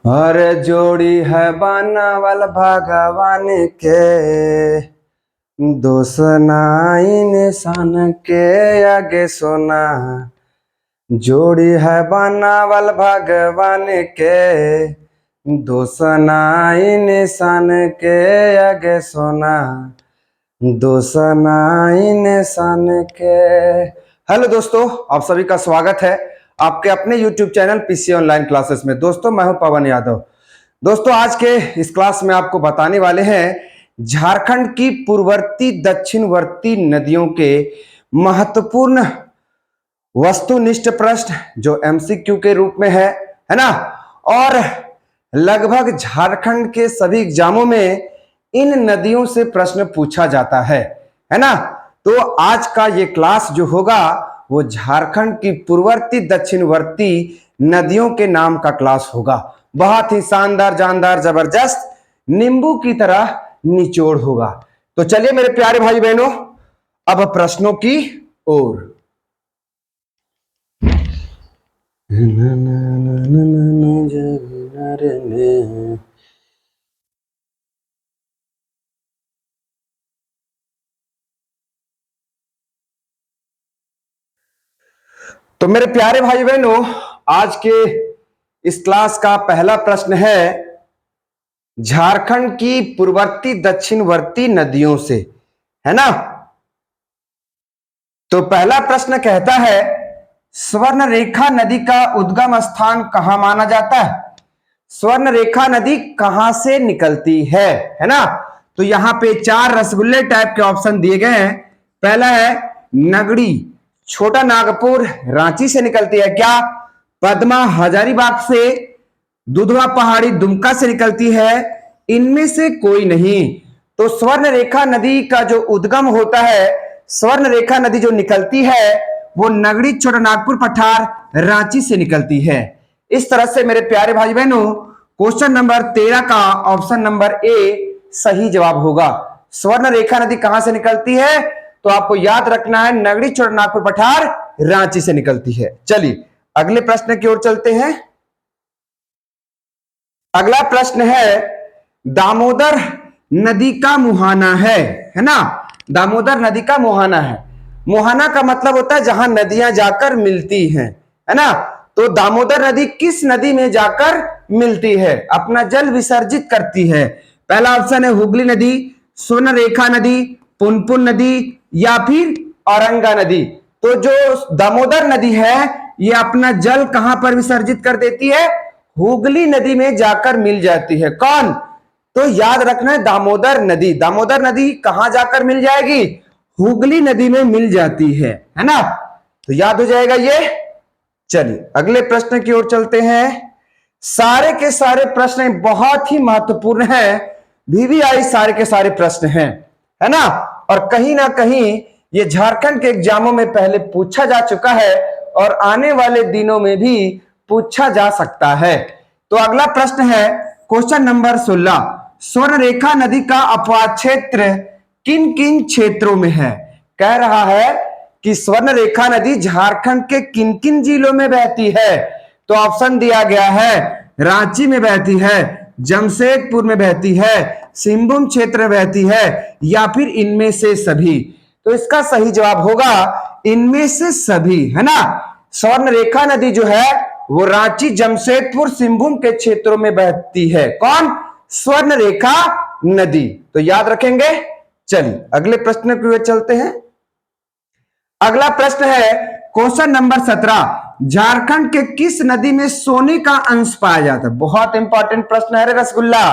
और जोड़ी है बनावल भगवान के, दोष नाई निशान के आगे सोना। जोड़ी है बनावल भगवान के, दोष नाई निशान के आगे सोना। दोष नाई निशान के। हेलो दोस्तों, आप सभी का स्वागत है आपके अपने YouTube channel PC online classes में। दोस्तों मैं हूं पवन यादव। दोस्तों आज के इस क्लास में आपको बताने वाले हैं झारखंड की पूर्ववर्ती दक्षिणवर्ती नदियों के महत्वपूर्ण वस्तुनिष्ठ प्रश्न जो MCQ के रूप में है ना। और लगभग झारखंड के सभी एग्जामों में इन नदियों से प्रश्न पूछा जाता है ना। तो आज का ये क्लास जो होगा वो झारखंड की पूर्ववर्ती दक्षिणवर्ती नदियों के नाम का क्लास होगा। बहुत ही शानदार, जानदार, जबरदस्त, नींबू की तरह निचोड़ होगा। तो चलिए मेरे प्यारे भाई बहनों, अब प्रश्नों की ओर। तो मेरे प्यारे भाई बहनों, आज के इस क्लास का पहला प्रश्न है झारखंड की पूर्ववर्ती दक्षिणवर्ती नदियों से, है ना। तो पहला प्रश्न कहता है स्वर्णरेखा नदी का उद्गम स्थान कहां माना जाता है। स्वर्णरेखा नदी कहां से निकलती है ना। तो यहां पे 4 रसगुल्ले टाइप के ऑप्शन दिए गए हैं। पहला है नगड़ी, छोटा नागपुर, रांची से निकलती है क्या। पद्मा हजारीबाग से, दुधवा पहाड़ी दुमका से निकलती है। इनमें से कोई नहीं। तो स्वर्णरेखा नदी का जो उद्गम होता है, स्वर्णरेखा नदी जो निकलती है वो नगड़ी, छोटा नागपुर, पठार, रांची से निकलती है। इस तरह से मेरे प्यारे भाई बहनों क्वेश्चन नंबर 13 का ऑप्शन नंबर ए सही जवाब होगा। स्वर्णरेखा नदी कहां से निकलती है तो आपको याद रखना है नगड़ी, छोटा नागपुर, पठार, रांची से निकलती है। चलिए अगले प्रश्न की ओर चलते हैं। अगला प्रश्न है दामोदर नदी का मुहाना है ना। दामोदर नदी का मुहाना है। मुहाना का मतलब होता है जहां नदियां जाकर मिलती हैं, है ना। तो दामोदर नदी किस नदी में जाकर मिलती है, अपना जल विसर्जित करती है। पहला ऑप्शन है हुगली नदी, स्वर्णरेखा नदी, पुनपुन नदी या फिर औरंगा नदी। तो जो दामोदर नदी है ये अपना जल कहां पर विसर्जित कर देती है, हुगली नदी में जाकर मिल जाती है। कौन, तो याद रखना है दामोदर नदी। दामोदर नदी कहां जाकर मिल जाएगी, हुगली नदी में मिल जाती है ना। तो याद हो जाएगा ये। चलिए अगले प्रश्न की ओर चलते हैं। सारे के सारे प्रश्न बहुत ही महत्वपूर्ण है, VVI सारे के सारे प्रश्न हैं, है ना। और कहीं ना कहीं ये झारखंड के एग्जामों में पहले पूछा जा चुका है और आने वाले दिनों में भी पूछा जा सकता है। तो अगला प्रश्न है क्वेश्चन नंबर 16, स्वर्णरेखा नदी का अपवाद क्षेत्र किन किन क्षेत्रों में है। कह रहा है कि स्वर्णरेखा नदी झारखंड के किन किन जिलों में बहती है। तो ऑप्शन दिया गया है रांची में बहती है, जमशेदपुर में बहती है, सिंहभूम क्षेत्र में बहती है या फिर इनमें से सभी। तो इसका सही जवाब होगा इनमें से सभी, है ना। स्वर्णरेखा नदी जो है वो रांची, जमशेदपुर, सिंहभूम के क्षेत्रों में बहती है। कौन, स्वर्णरेखा नदी। तो याद रखेंगे। चलिए अगले प्रश्न की ओर चलते हैं। अगला प्रश्न है क्वेश्चन नंबर 17, झारखंड के किस नदी में सोने का अंश पाया जाता है। बहुत इंपॉर्टेंट प्रश्न है रसगुल्ला,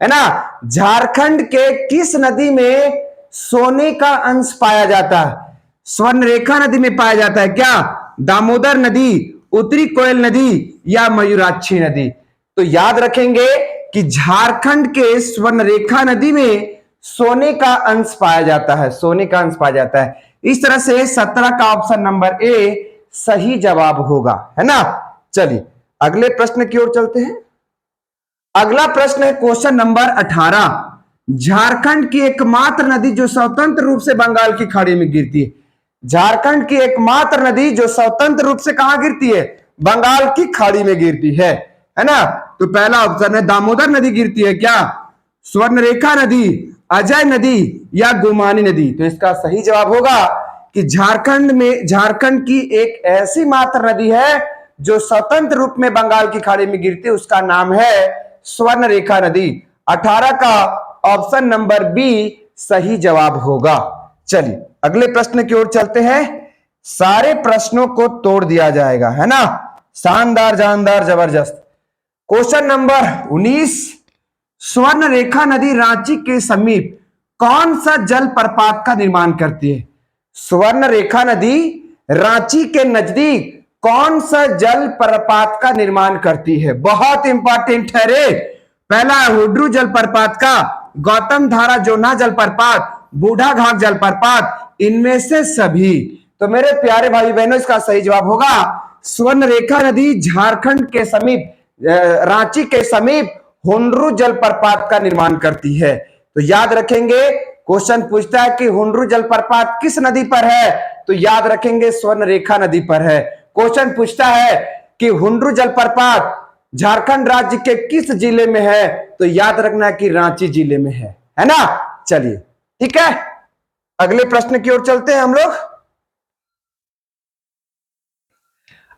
है ना। झारखंड के किस नदी में सोने का अंश पाया जाता है। स्वर्णरेखा नदी में पाया जाता है क्या, दामोदर नदी, उत्तरी कोयल नदी या मयूराक्षी नदी। तो याद रखेंगे कि झारखंड के स्वर्णरेखा नदी में सोने का अंश पाया जाता है, सोने का अंश पाया जाता है। इस तरह से 17 का ऑप्शन नंबर ए सही जवाब होगा, है ना। चलिए अगले प्रश्न की ओर चलते हैं। अगला प्रश्न है क्वेश्चन नंबर 18, झारखंड की एकमात्र नदी जो स्वतंत्र रूप से बंगाल की खाड़ी में गिरती है। झारखंड की एकमात्र नदी जो स्वतंत्र रूप से कहां गिरती है, बंगाल की खाड़ी में गिरती है ना। तो पहला ऑप्शन है दामोदर नदी गिरती है क्या, स्वर्णरेखा नदी, अजय नदी या गोमानी नदी। तो इसका सही जवाब होगा कि झारखंड की एक ऐसी मात्र नदी है जो स्वतंत्र रूप में बंगाल की खाड़ी में गिरती है, उसका नाम है स्वर्णरेखा नदी। 18 का ऑप्शन नंबर बी सही जवाब होगा। चलिए अगले प्रश्न की ओर चलते हैं। सारे प्रश्नों को तोड़ दिया जाएगा, है ना, शानदार जानदार जबरदस्त। क्वेश्चन नंबर 19, स्वर्णरेखा नदी रांची के समीप कौन सा जल प्रपात का निर्माण करती है। स्वर्णरेखा नदी रांची के नजदीक कौन सा जल प्रपात का निर्माण करती है, बहुत इंपॉर्टेंट है रे। पहला हुड्रू जलप्रपात का, गौतम धारा जोन्हा जलप्रपात, बूढ़ा घाट जलप्रपात, इनमें से सभी। तो मेरे प्यारे भाई बहनों इसका सही जवाब होगा स्वर्णरेखा नदी झारखंड के समीप रांची के समीप हुंडरू जलप्रपात का निर्माण करती है। तो याद रखेंगे, क्वेश्चन पूछता है कि हुंडरू जलप्रपात किस नदी पर है, तो याद रखेंगे स्वर्णरेखा नदी पर है। क्वेश्चन पूछता है कि हुंडरू जलप्रपात झारखंड राज्य के किस जिले में है, तो याद रखना कि रांची जिले में है ना। चलिए ठीक है, अगले प्रश्न की ओर चलते हैं हम लोग।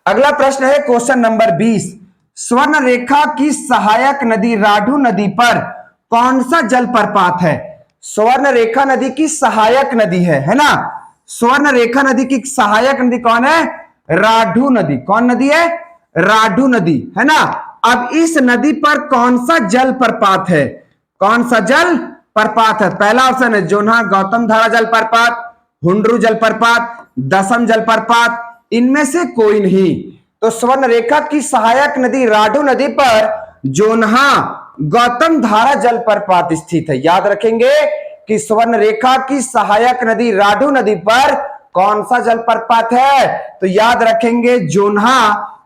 अगला प्रश्न है क्वेश्चन नंबर 20, स्वर्णरेखा की सहायक नदी राढ़ू नदी पर कौन सा जलप्रपात है। स्वर्णरेखा नदी की सहायक नदी है ना। स्वर्णरेखा नदी की सहायक नदी कौन है, राढ़ू नदी। कौन नदी है, राढ़ू नदी, है ना। अब इस नदी पर कौन सा जलप्रपात है, कौन सा जल प्रपात है। पहला ऑप्शन है जोन्हा गौतम धारा जलप्रपात, हुंडरू जलप्रपात, दसम जलप्रपात, इनमें से कोई नहीं। तो स्वर्णरेखा की सहायक नदी राढ़ू नदी पर जोन्हा गौतम धारा जलप्रपात स्थित है। याद रखेंगे कि स्वर्णरेखा की सहायक नदी राढ़ू नदी पर कौन सा जलप्रपात है, तो याद रखेंगे जोन्हा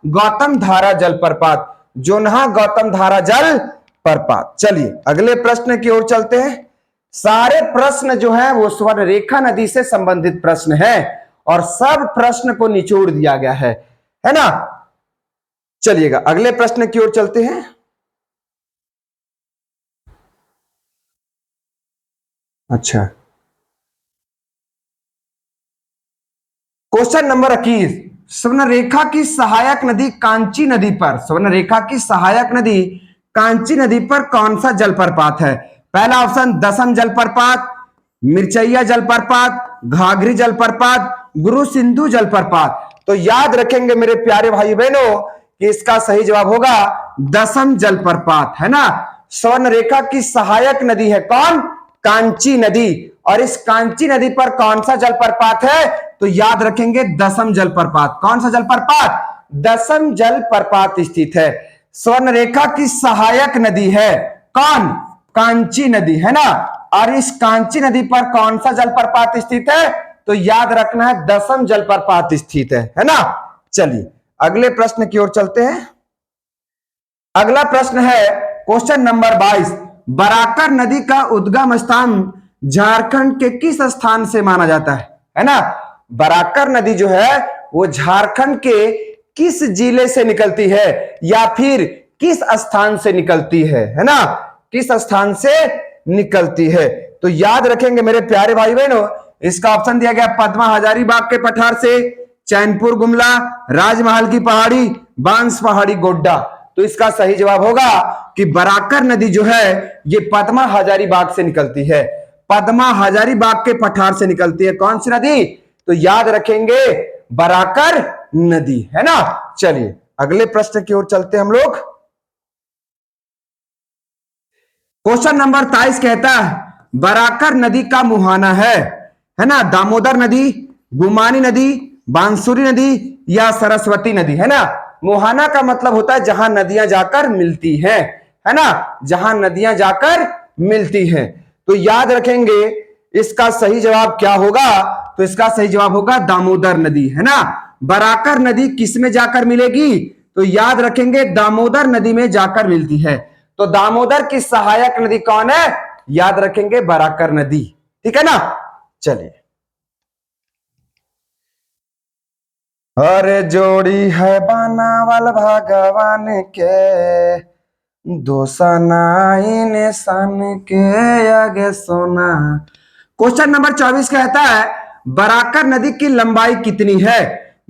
गौतम धारा जलप्रपात, जोन्हा गौतम धारा जलप्रपात। चलिए अगले प्रश्न की ओर चलते हैं। सारे प्रश्न जो है वो स्वर्णरेखा नदी से संबंधित प्रश्न है और सब प्रश्न को निचोड़ दिया गया है ना। चलिएगा अगले प्रश्न की ओर चलते हैं। अच्छा, क्वेश्चन नंबर 21, स्वर्णरेखा की सहायक नदी कांची नदी पर, स्वर्णरेखा की सहायक नदी कांची नदी पर कौन सा जलप्रपात है। पहला ऑप्शन दसम जलप्रपात, मिर्चैया जलप्रपात, घाघरी जलप्रपात, गुरु सिंधु जलप्रपात। तो याद रखेंगे मेरे प्यारे भाई बहनों कि इसका सही जवाब होगा दसम जलप्रपात, है ना। स्वर्णरेखा की सहायक नदी है कौन, कांची नदी, और इस कांची नदी पर कौन सा जलप्रपात है, तो याद रखेंगे दसम जलप्रपात। कौन सा जलप्रपात, दसम जलप्रपात स्थित है। स्वर्णरेखा की सहायक नदी है कौन, कांची नदी, है ना। और इस कांची नदी पर कौन सा जलप्रपात स्थित है, तो याद रखना है दसम जलप्रपात स्थित है ना। चलिए अगले प्रश्न की ओर चलते हैं। अगला प्रश्न है क्वेश्चन नंबर 22, बराकर नदी का उद्गम स्थान झारखंड के किस स्थान से माना जाता है ना। बराकर नदी जो है वो झारखंड के किस जिले से निकलती है या फिर किस स्थान से निकलती है ना, किस स्थान से निकलती है। तो याद रखेंगे मेरे प्यारे भाई बहनों, इसका ऑप्शन दिया गया पद्मा हजारीबाग के पठार से, चैनपुर गुमला, राजमहल की पहाड़ी, बांस पहाड़ी गोड्डा। तो इसका सही जवाब होगा कि बराकर नदी जो है ये पद्मा हजारीबाग से निकलती है, पद्मा हजारीबाग के पठार से निकलती है। कौन सी नदी, तो याद रखेंगे बराकर नदी, है ना। चलिए अगले प्रश्न की ओर चलते हम लोग। क्वेश्चन नंबर 23 कहता है बराकर नदी का मुहाना है ना, दामोदर नदी, गुमानी नदी, बांसुरी नदी या सरस्वती नदी, है ना। मुहाना का मतलब होता है जहां नदियां जाकर मिलती हैं, है ना, जहां नदियां जाकर मिलती हैं। तो याद रखेंगे इसका सही जवाब क्या होगा, तो इसका सही जवाब होगा दामोदर नदी, है ना। बराकर नदी किस में जाकर मिलेगी, तो याद रखेंगे दामोदर नदी में जाकर मिलती है। तो दामोदर की सहायक नदी कौन है, याद रखेंगे बराकर नदी, ठीक है ना। चलिए, हर जोड़ी है बनावल भगवान के, दोसनाइन सन के आगे सोना। क्वेश्चन नंबर 24 कहता है बराकर नदी की लंबाई कितनी है?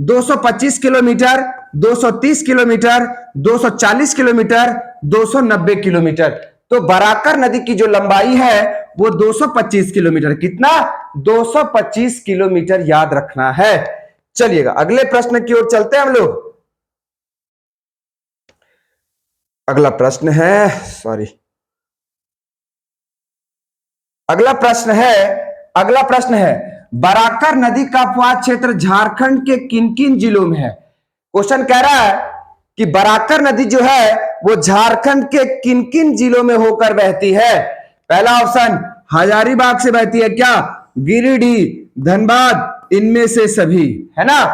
225 किलोमीटर, 230 किलोमीटर, 240 किलोमीटर, 290 किलोमीटर। तो बराकर नदी की जो लंबाई है वो 225 किलोमीटर। कितना? 225 किलोमीटर याद रखना है। चलिएगा अगले प्रश्न की ओर चलते हैं हम लोग। अगला प्रश्न है बराकर नदी का अपवाद क्षेत्र झारखंड के किन किन जिलों में है? क्वेश्चन कह रहा है कि बराकर नदी जो है वो झारखंड के किन किन जिलों में होकर बहती है? पहला ऑप्शन हजारीबाग से बहती है क्या? गिरिडीह, धनबाद, इनमें से सभी, है ना?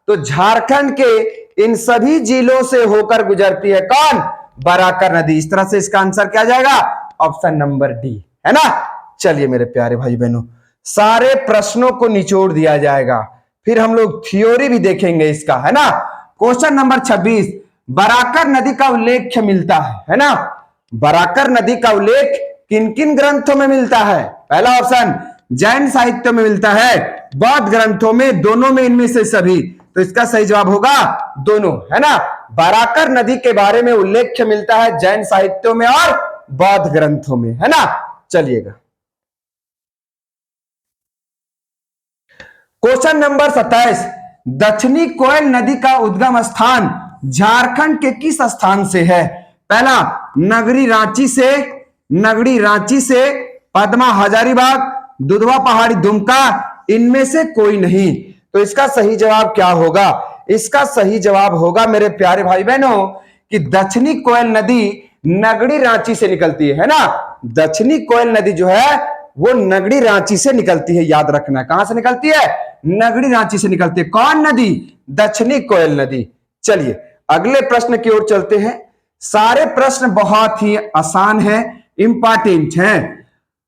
तो झारखंड के इन सभी जिलों से होकर गुजरती है कौन? बराकर नदी। इस तरह से इसका आंसर क्या जाएगा? ऑप्शन नंबर डी, है ना? चलिए मेरे प्यारे भाई बहनों, सारे प्रश्नों को निचोड़ दिया जाएगा, फिर हम लोग थ्योरी भी देखेंगे इसका, है ना? क्वेश्चन नंबर 26 बराकर नदी का उल्लेख मिलता है ना? बराकर नदी का उल्लेख किन किन ग्रंथों में मिलता है? पहला ऑप्शन जैन साहित्य में मिलता है, बौद्ध ग्रंथों में, दोनों में, इनमें से सभी। तो इसका सही जवाब होगा दोनों, है ना? बराकर नदी के बारे में उल्लेख मिलता है जैन साहित्यों में और बौद्ध ग्रंथों में, है ना? चलिएगा क्वेश्चन नंबर 27 दक्षिणी कोयल नदी का उद्गम स्थान झारखंड के किस स्थान से है? पहला नगरी रांची से, पद्मा हजारीबाग, दुधवा पहाड़ी दुमका, इनमें से कोई नहीं। तो इसका सही जवाब क्या होगा? इसका सही जवाब होगा मेरे प्यारे भाई बहनों कि दक्षिणी कोयल नदी नगड़ी रांची से निकलती है ना? दक्षिणी कोयल नदी जो है वो नगड़ी रांची से निकलती है, याद रखना। कहां से निकलती है? नगड़ी रांची से निकलती है। कौन नदी? दक्षिणी कोयल नदी। चलिए अगले प्रश्न की ओर चलते हैं। सारे प्रश्न बहुत ही आसान है, इंपॉर्टेंट है।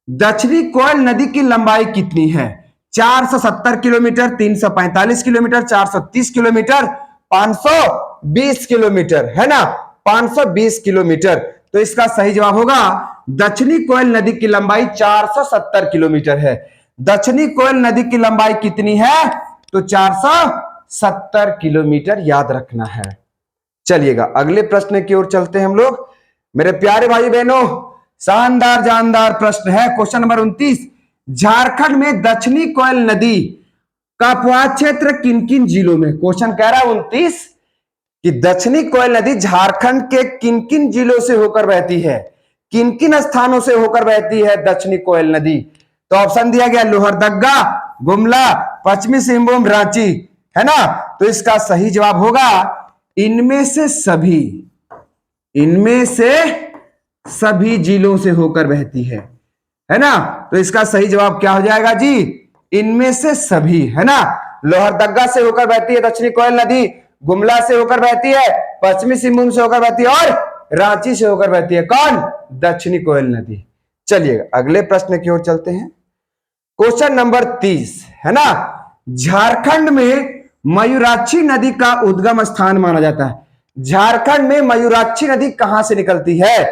दक्षिणी कोयल नदी की लंबाई कितनी है? 470 किलोमीटर, 345 किलोमीटर, 430 किलोमीटर, 520 किलोमीटर, है ना? 520 किलोमीटर। तो इसका सही जवाब होगा दक्षिणी कोयल नदी की लंबाई 470 किलोमीटर है। दक्षिणी कोयल नदी की लंबाई कितनी है? तो 470 किलोमीटर याद रखना है। चलिएगा अगले प्रश्न की ओर चलते हैं हम लोग। मेरे प्यारे भाई बहनों शानदार जानदार प्रश्न है। क्वेश्चन नंबर 29 झारखंड में दक्षिणी कोयल नदी का अपवाद क्षेत्र किन किन जिलों में? क्वेश्चन कह रहा है 29 कि दक्षिणी कोयल नदी झारखंड के किन किन जिलों से होकर बहती है, किन किन स्थानों से होकर बहती है दक्षिणी कोयल नदी? तो ऑप्शन दिया गया लोहरदगा, गुमला, पश्चिमी सिंहभूम, रांची, है ना? तो इसका सही जवाब होगा इनमें से सभी जिलों से होकर बहती है ना? तो इसका सही जवाब क्या हो जाएगा जी? इनमें से सभी, है ना? लोहरदगा से होकर बहती है दक्षिणी कोयल नदी, गुमला से होकर बहती है, पश्चिमी सिंहभूम से होकर बहती है और रांची से होकर बहती है। कौन? दक्षिणी कोयल नदी। चलिए अगले प्रश्न की ओर चलते हैं। क्वेश्चन नंबर 30 है ना? झारखंड में मयूराक्षी नदी का उद्गम स्थान माना जाता है। झारखंड में मयूराक्षी नदी कहां से निकलती है?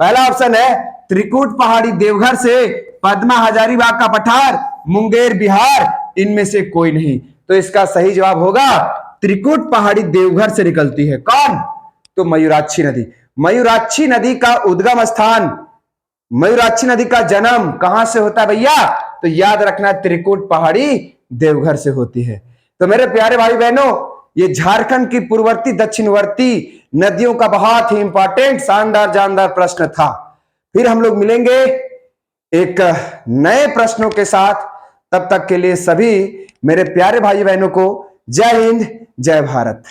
पहला ऑप्शन है त्रिकुट पहाड़ी देवघर से, पद्मा हजारीबाग का पठार, मुंगेर बिहार, इनमें से कोई नहीं। तो इसका सही जवाब होगा त्रिकुट पहाड़ी देवघर से निकलती है। कौन? तो मयूराक्षी नदी। मयूराक्षी नदी का उद्गम स्थान, मयूराक्षी नदी का जन्म कहां से होता है भैया? तो याद रखना त्रिकुट पहाड़ी देवघर से होती है। तो मेरे प्यारे भाई बहनों ये झारखंड की पूर्ववर्ती दक्षिणवर्ती नदियों का बहुत ही इंपॉर्टेंट शानदार जानदार प्रश्न था। फिर हम लोग मिलेंगे एक नए प्रश्नों के साथ। तब तक के लिए सभी मेरे प्यारे भाई बहनों को जय हिंद, जय भारत।